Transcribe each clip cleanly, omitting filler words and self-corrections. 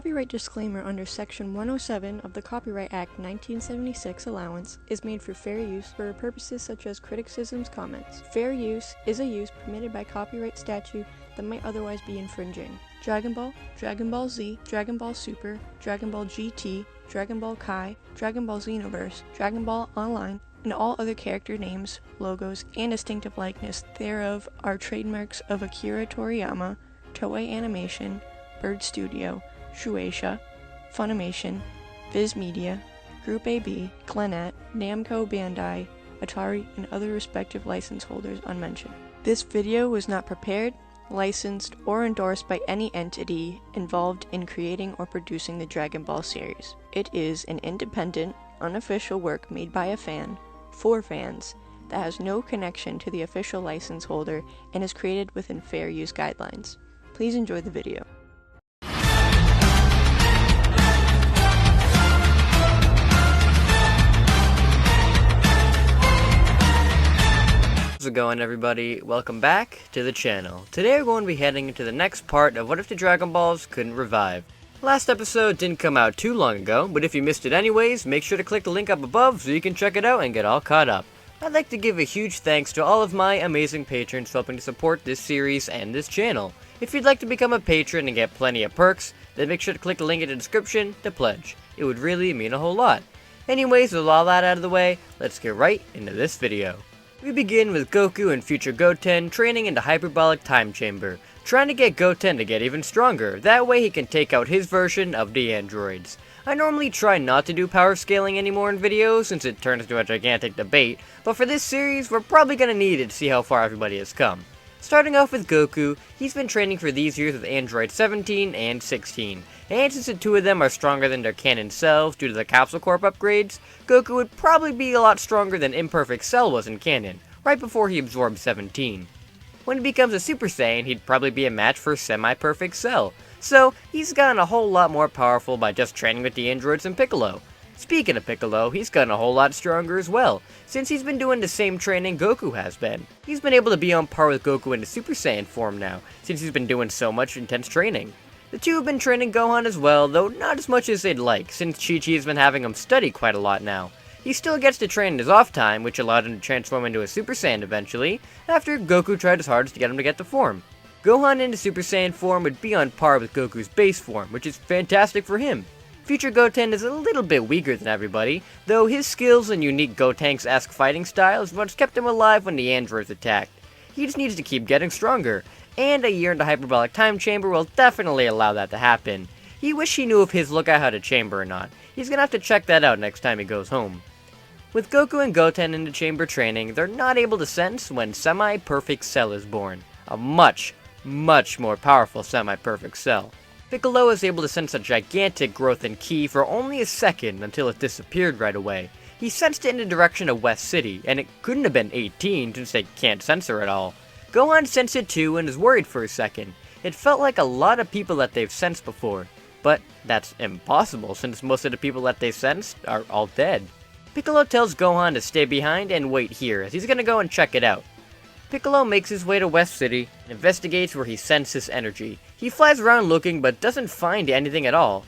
copyright disclaimer under Section 107 of the Copyright Act 1976 allowance is made for fair use for purposes such as criticisms, comments. Fair use is a use permitted by copyright statute that might otherwise be infringing. Dragon Ball, Dragon Ball Z, Dragon Ball Super, Dragon Ball GT, Dragon Ball Kai, Dragon Ball Xenoverse, Dragon Ball Online, and all other character names, logos, and distinctive likeness thereof are trademarks of Akira Toriyama, Toei Animation, Bird Studio, Shueisha, Funimation, Viz Media, Group AB, Glenat, Namco Bandai, Atari, and other respective license holders unmentioned. This video was not prepared, licensed, or endorsed by any entity involved in creating or producing the Dragon Ball series. It is an independent, unofficial work made by a fan, for fans, that has no connection to the official license holder and is created within fair use guidelines. Please enjoy the video. How's it going, everybody? Welcome back to the channel. Today we're going to be heading into the next part of What If the Dragon Balls Couldn't Revive. Last episode didn't come out too long ago, but if you missed it anyways, make sure to click the link up above so you can check it out and get all caught up. I'd like to give a huge thanks to all of my amazing patrons for helping to support this series and this channel. If you'd like to become a patron and get plenty of perks, then make sure to click the link in the description to pledge. It would really mean a whole lot. Anyways, with all that out of the way, let's get right into this video. We begin with Goku and future Goten training in the hyperbolic time chamber, trying to get Goten to get even stronger, that way he can take out his version of the androids. I normally try not to do power scaling anymore in videos since it turns into a gigantic debate, but for this series we're probably going to need it to see how far everybody has come. Starting off with Goku, he's been training for these years with Android 17 and 16, and since the two of them are stronger than their canon selves due to the Capsule Corp upgrades, Goku would probably be a lot stronger than Imperfect Cell was in canon, right before he absorbed 17. When he becomes a Super Saiyan, he'd probably be a match for Semi-Perfect Cell, so he's gotten a whole lot more powerful by just training with the androids than Piccolo. Speaking of Piccolo, he's gotten a whole lot stronger as well, since he's been doing the same training Goku has been. He's been able to be on par with Goku in the Super Saiyan form now, since he's been doing so much intense training. The two have been training Gohan as well, though not as much as they'd like, since Chi-Chi has been having him study quite a lot now. He still gets to train in his off time, which allowed him to transform into a Super Saiyan eventually, after Goku tried his hardest to get him to get the form. Gohan in the Super Saiyan form would be on par with Goku's base form, which is fantastic for him. Future Goten is a little bit weaker than everybody, though his skills and unique Gotenks-esque fighting style is what's kept him alive when the androids attacked. He just needs to keep getting stronger, and a year in the hyperbolic time chamber will definitely allow that to happen. He wish he knew if his lookout had a chamber or not. He's gonna have to check that out next time he goes home. With Goku and Goten in the chamber training, they're not able to sense when Semi-Perfect Cell is born. A much more powerful Semi-Perfect Cell. Piccolo is able to sense a gigantic growth in Ki for only a second until it disappeared right away. He sensed it in the direction of West City, and it couldn't have been 18 since they can't sense her at all. Gohan sensed it too and is worried for a second. It felt like a lot of people that they've sensed before, but that's impossible since most of the people that they sensed are all dead. Piccolo tells Gohan to stay behind and wait here as he's gonna go and check it out. Piccolo makes his way to West City and investigates where he senses energy. He flies around looking but doesn't find anything at all.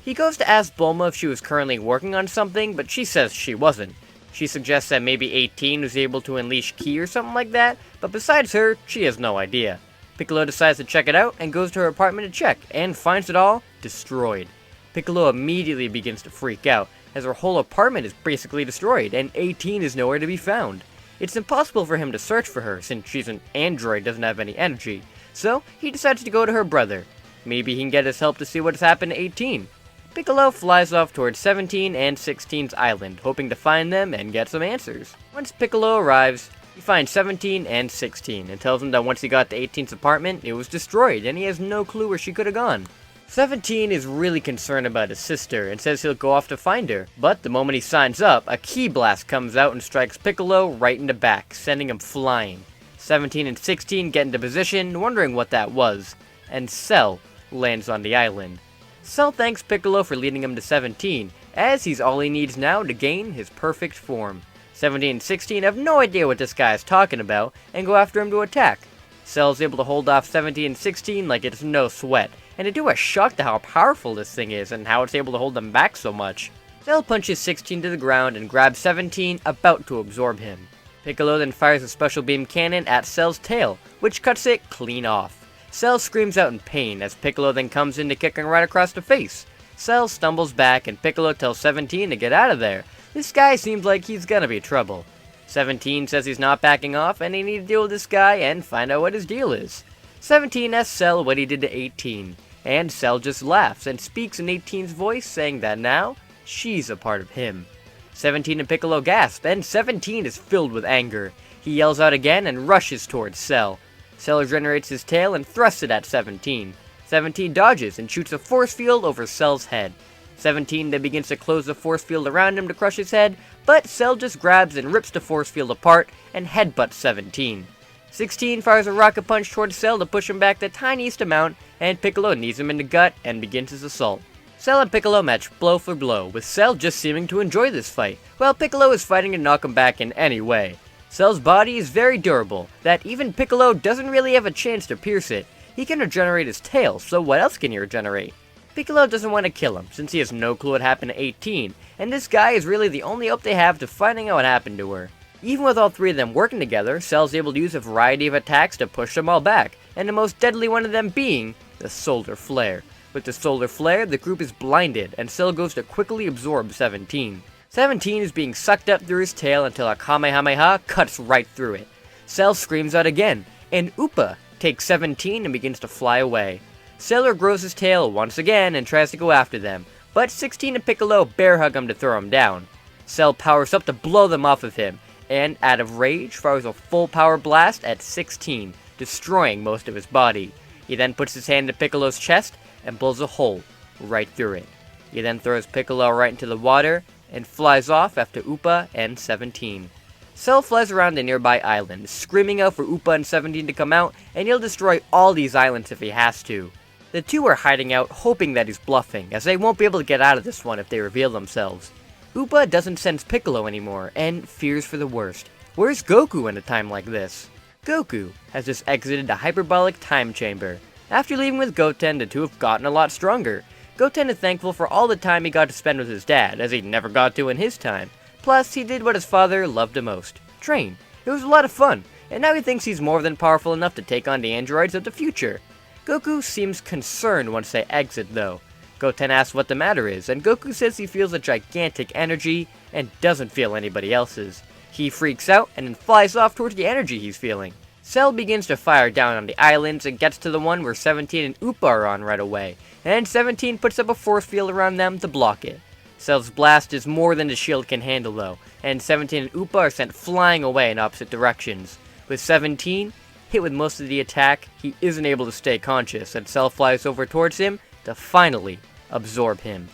He goes to ask Bulma if she was currently working on something, but she says she wasn't. She suggests that maybe 18 was able to unleash Ki or something like that, but besides her, she has no idea. Piccolo decides to check it out and goes to her apartment to check, and finds it all destroyed. Piccolo immediately begins to freak out, as her whole apartment is basically destroyed, and 18 is nowhere to be found. It's impossible for him to search for her, since she's an android doesn't have any energy, so he decides to go to her brother. Maybe he can get his help to see what has happened to 18. Piccolo flies off towards 17 and 16's island, hoping to find them and get some answers. Once Piccolo arrives, he finds 17 and 16, and tells him that once he got to 18's apartment, it was destroyed, and he has no clue where she could have gone. 17 is really concerned about his sister, and says he'll go off to find her, but the moment he signs up, a ki blast comes out and strikes Piccolo right in the back, sending him flying. 17 and 16 get into position, wondering what that was, and Cell lands on the island. Cell thanks Piccolo for leading him to 17, as he's all he needs now to gain his perfect form. 17 and 16 have no idea what this guy is talking about, and go after him to attack. Cell's able to hold off 17 and 16 like it's no sweat, and the two are shocked at how powerful this thing is and how it's able to hold them back so much. Cell punches 16 to the ground and grabs 17, about to absorb him. Piccolo then fires a special beam cannon at Cell's tail, which cuts it clean off. Cell screams out in pain as Piccolo then comes in to kick him right across the face. Cell stumbles back and Piccolo tells 17 to get out of there. This guy seems like he's gonna be trouble. 17 says he's not backing off and they need to deal with this guy and find out what his deal is. 17 asks Cell what he did to 18, and Cell just laughs and speaks in 18's voice, saying that now, she's a part of him. 17 and Piccolo gasp, and 17 is filled with anger. He yells out again and rushes towards Cell. Cell regenerates his tail and thrusts it at 17. 17 dodges and shoots a force field over Cell's head. 17 then begins to close the force field around him to crush his head, but Cell just grabs and rips the force field apart and headbutts 17. 16 fires a rocket punch towards Cell to push him back the tiniest amount, and Piccolo knees him in the gut and begins his assault. Cell and Piccolo match blow for blow, with Cell just seeming to enjoy this fight, while Piccolo is fighting to knock him back in any way. Cell's body is very durable, that even Piccolo doesn't really have a chance to pierce it. He can regenerate his tail, so what else can he regenerate? Piccolo doesn't want to kill him, since he has no clue what happened to 18, and this guy is really the only hope they have to finding out what happened to her. Even with all three of them working together, Cell's able to use a variety of attacks to push them all back, and the most deadly one of them being the Solar Flare. With the Solar Flare, the group is blinded, and Cell goes to quickly absorb 17. 17 is being sucked up through his tail until a Kamehameha cuts right through it. Cell screams out again, and Upa takes 17 and begins to fly away. Cell grows his tail once again and tries to go after them, but 16 and Piccolo bear hug him to throw him down. Cell powers up to blow them off of him, and out of rage fires a full power blast at 16, destroying most of his body. He then puts his hand to Piccolo's chest and blows a hole right through it. He then throws Piccolo right into the water and flies off after Upa and 17. Cell flies around a nearby island, screaming out for Upa and 17 to come out, and he'll destroy all these islands if he has to. The two are hiding out, hoping that he's bluffing, as they won't be able to get out of this one if they reveal themselves. Upa doesn't sense Piccolo anymore, and fears for the worst. Where's Goku in a time like this? Goku has just exited the hyperbolic time chamber. After leaving with Goten, the two have gotten a lot stronger. Goten is thankful for all the time he got to spend with his dad, as he never got to in his time. Plus, he did what his father loved the most, train. It was a lot of fun, and now he thinks he's more than powerful enough to take on the androids of the future. Goku seems concerned once they exit though. Goten asks what the matter is, and Goku says he feels a gigantic energy and doesn't feel anybody else's. He freaks out and then flies off towards the energy he's feeling. Cell begins to fire down on the islands and gets to the one where 17 and Upa are on right away, and 17 puts up a force field around them to block it. Cell's blast is more than the shield can handle though, and 17 and Upa are sent flying away in opposite directions. With 17 hit with most of the attack, he isn't able to stay conscious, and Cell flies over towards him to finally absorb him.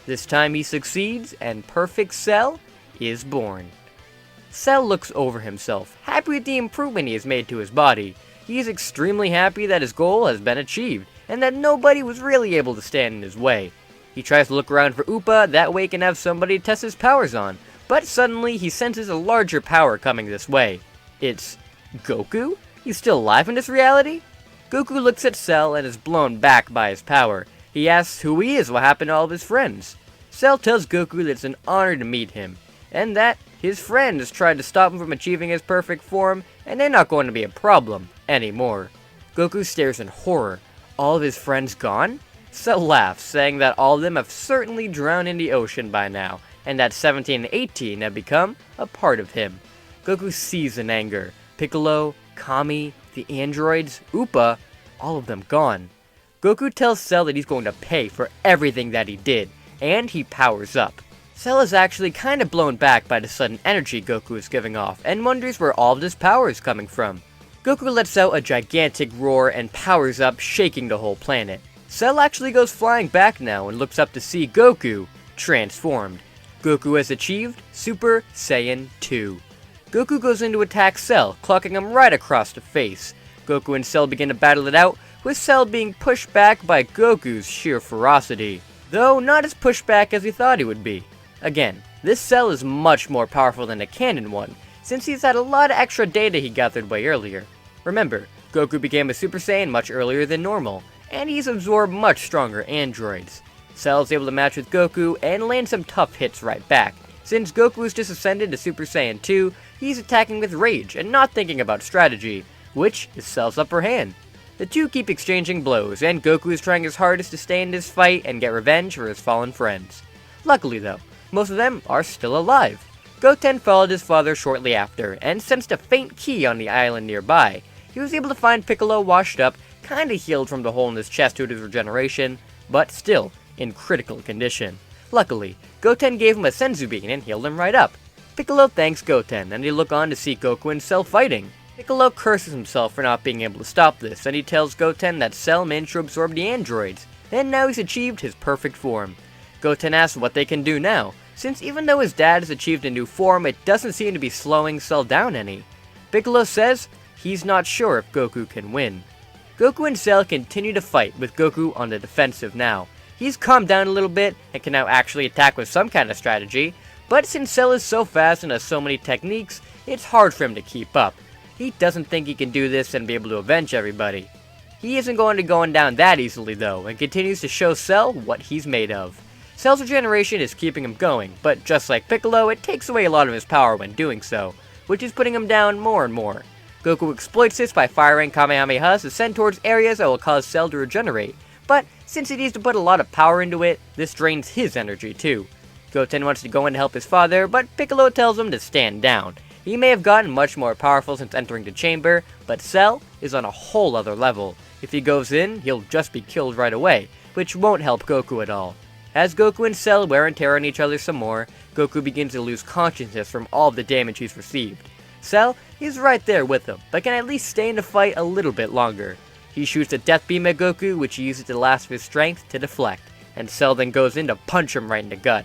This time he succeeds, and Perfect Cell is born. Cell looks over himself, happy with the improvement he has made to his body. He is extremely happy that his goal has been achieved, and that nobody was really able to stand in his way. He tries to look around for Upa, that way he can have somebody to test his powers on, but suddenly he senses a larger power coming this way. It's Goku? He's still alive in this reality? Goku looks at Cell and is blown back by his power. He asks who he is, what happened to all of his friends. Cell tells Goku that it's an honor to meet him, and that his friends tried to stop him from achieving his perfect form, and they're not going to be a problem anymore. Goku stares in horror. All of his friends gone? Cell laughs, saying that all of them have certainly drowned in the ocean by now, and that 17 and 18 have become a part of him. Goku sees in anger. Piccolo, Kami, the androids, Upa, all of them gone. Goku tells Cell that he's going to pay for everything that he did, and he powers up. Cell is actually kinda blown back by the sudden energy Goku is giving off, and wonders where all of this power is coming from. Goku lets out a gigantic roar and powers up, shaking the whole planet. Cell actually goes flying back now and looks up to see Goku transformed. Goku has achieved Super Saiyan 2. Goku goes in to attack Cell, clocking him right across the face. Goku and Cell begin to battle it out, with Cell being pushed back by Goku's sheer ferocity. Though not as pushed back as he thought he would be. Again, this Cell is much more powerful than the canon one, since he's had a lot of extra data he gathered way earlier. Remember, Goku became a Super Saiyan much earlier than normal, and he's absorbed much stronger androids. Cell's able to match with Goku and land some tough hits right back. Since Goku's just ascended to Super Saiyan 2, he's attacking with rage and not thinking about strategy, which is Cell's upper hand. The two keep exchanging blows, and Goku is trying his hardest to stay in this fight and get revenge for his fallen friends. Luckily though, most of them are still alive. Goten followed his father shortly after, and sensed a faint key on the island nearby. He was able to find Piccolo washed up, kinda healed from the hole in his chest due to his regeneration, but still in critical condition. Luckily, Goten gave him a senzu bean and healed him right up. Piccolo thanks Goten, and they look on to see Goku and Cell fighting. Piccolo curses himself for not being able to stop this, and he tells Goten that Cell managed to absorb the androids, and now he's achieved his perfect form. Goten asks what they can do now, since even though his dad has achieved a new form, it doesn't seem to be slowing Cell down any. Piccolo says he's not sure if Goku can win. Goku and Cell continue to fight, with Goku on the defensive now. He's calmed down a little bit, and can now actually attack with some kind of strategy, but since Cell is so fast and has so many techniques, it's hard for him to keep up. He doesn't think he can do this and be able to avenge everybody. He isn't going to go down that easily though, and continues to show Cell what he's made of. Cell's regeneration is keeping him going, but just like Piccolo, it takes away a lot of his power when doing so, which is putting him down more and more. Goku exploits this by firing Kamehamehas to send towards areas that will cause Cell to regenerate, but since he needs to put a lot of power into it, this drains his energy too. Goten wants to go in to help his father, but Piccolo tells him to stand down. He may have gotten much more powerful since entering the chamber, but Cell is on a whole other level. If he goes in, he'll just be killed right away, which won't help Goku at all. As Goku and Cell wear and tear on each other some more, Goku begins to lose consciousness from all the damage he's received. Cell is right there with him, but can at least stay in the fight a little bit longer. He shoots a death beam at Goku, which he uses the last of his strength to deflect, and Cell then goes in to punch him right in the gut.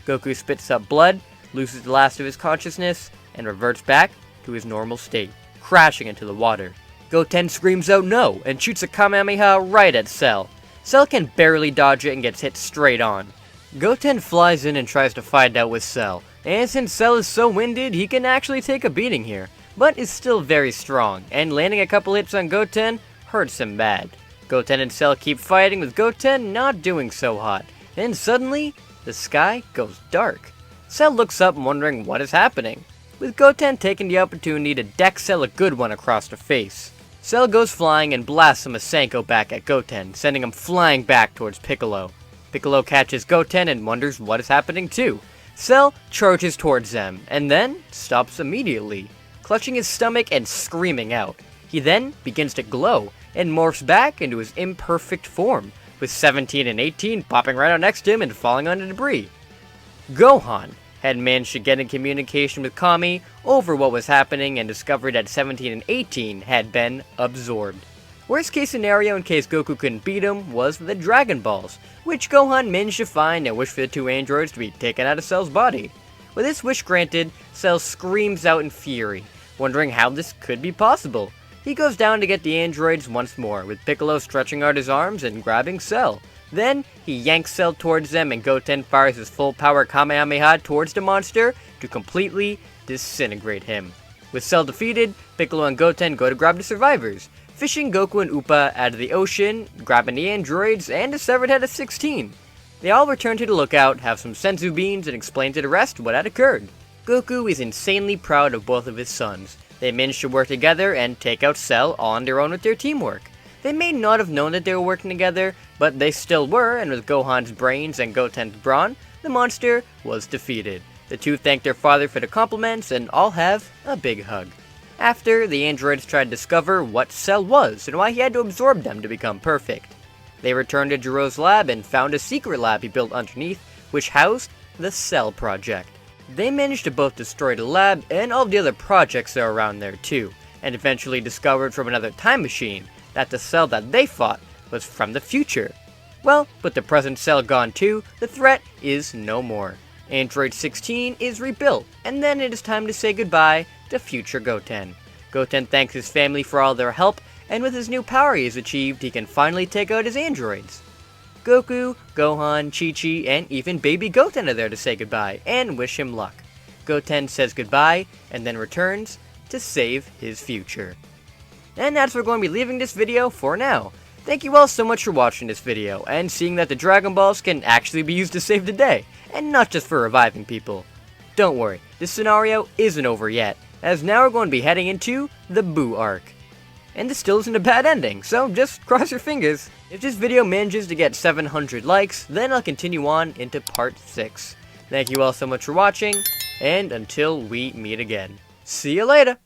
Goku spits up blood, loses the last of his consciousness, and reverts back to his normal state, crashing into the water. Goten screams out no, and shoots a Kamehameha right at Cell. Cell can barely dodge it and gets hit straight on. Goten flies in and tries to fight out with Cell, and since Cell is so winded, he can actually take a beating here, but is still very strong, and landing a couple hits on Goten hurts him bad. Goten and Cell keep fighting, with Goten not doing so hot. Then suddenly, the sky goes dark. Cell looks up wondering what is happening, with Goten taking the opportunity to deck Cell a good one across the face. Cell goes flying and blasts a Masenko back at Goten, sending him flying back towards Piccolo. Piccolo catches Goten and wonders what is happening too. Cell charges towards them, and then stops immediately, clutching his stomach and screaming out. He then begins to glow, and morphs back into his imperfect form, with 17 and 18 popping right out next to him and falling on the debris. Gohan had managed to get in communication with Kami over what was happening and discovered that 17 and 18 had been absorbed. Worst case scenario in case Goku couldn't beat him was the Dragon Balls, which Gohan managed to find and wish for the two androids to be taken out of Cell's body. With this wish granted, Cell screams out in fury, wondering how this could be possible. He goes down to get the androids once more, with Piccolo stretching out his arms and grabbing Cell. Then, he yanks Cell towards them and Goten fires his full power Kamehameha towards the monster to completely disintegrate him. With Cell defeated, Piccolo and Goten go to grab the survivors, fishing Goku and Upa out of the ocean, grabbing the androids, and the severed head of 16. They all return to the lookout, have some senzu beans, and explain to the rest what had occurred. Goku is insanely proud of both of his sons. They managed to work together and take out Cell all on their own with their teamwork. They may not have known that they were working together, but they still were, and with Gohan's brains and Goten's brawn, the monster was defeated. The two thank their father for the compliments and all have a big hug. After, the androids tried to discover what Cell was and why he had to absorb them to become perfect. They returned to Jiro's lab and found a secret lab he built underneath, which housed the Cell Project. They managed to both destroy the lab and all the other projects that are around there too, and eventually discovered from another time machine that the Cell that they fought was from the future. Well, with the present Cell gone too, the threat is no more. Android 16 is rebuilt, and then it is time to say goodbye to future Goten. Goten thanks his family for all their help, and with his new power he has achieved, he can finally take out his androids. Goku, Gohan, Chi-Chi, and even baby Goten are there to say goodbye and wish him luck. Goten says goodbye, and then returns to save his future. And that's where we're going to be leaving this video for now. Thank you all so much for watching this video, and seeing that the Dragon Balls can actually be used to save the day, and not just for reviving people. Don't worry, this scenario isn't over yet, as now we're going to be heading into the Boo arc. And this still isn't a bad ending, so just cross your fingers. If this video manages to get 700 likes, then I'll continue on into part 6. Thank you all so much for watching, and until we meet again. See you later!